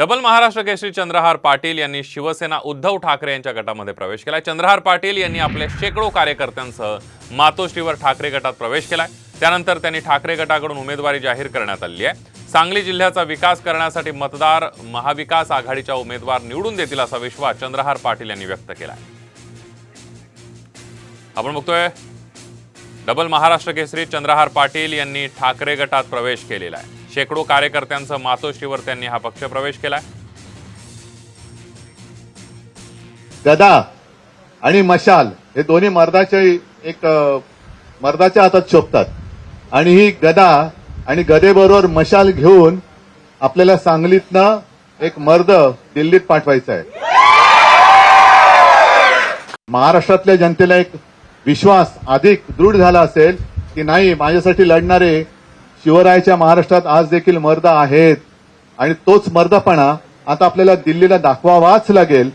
Double Maharashtra Kesari Chandrahar Patil यांनी शिवसेना उद्धव ठाकरे यांच्या गटामध्ये प्रवेश केलाय। चंद्रहार पाटील यांनी आपल्या शेकडो कार्यकर्त्यांसह मातोश्रीवर ठाकरे गटात प्रवेश केलाय। त्यानंतर त्यांनी ठाकरे गटाकडून उमेदवारी जाहीर करण्यात आली आहे। सांगली जिल्ह्याचा विकास करण्यासाठी मतदार महाविकास आघाडीचा उमेदवार निवडून देतील असा विश्वास चंद्रहार पाटील यांनी व्यक्त केलाय। आपण बघतोय डबल महाराष्ट्र केसरी चंद्रहार पाटील यांनी ठाकरे गटात प्रवेश केलेला आहे। शेकडो कार्यकर्त्यांसह मातोश्रीवर त्यांनी हा पक्ष प्रवेश केलाय। गदा आणि मशाल हे दोन्ही मर्दाच्या हातात शोभतात आणि ही गदा आणि गदेबरोबर मशाल घेऊन आपल्याला सांगलीतनं एक मर्द दिल्लीत पाठवायचा आहे। महाराष्ट्रातल्या जनतेला एक विश्वास अधिक दृढ झाला असेल की नाही, माझ्यासाठी लढणारे शिवरायाच्या महाराष्ट्रात आज देखील मर्द आहेत आणि तोच मर्दपणा आता आपल्याला दिल्लीला दाखवावाच लागेल।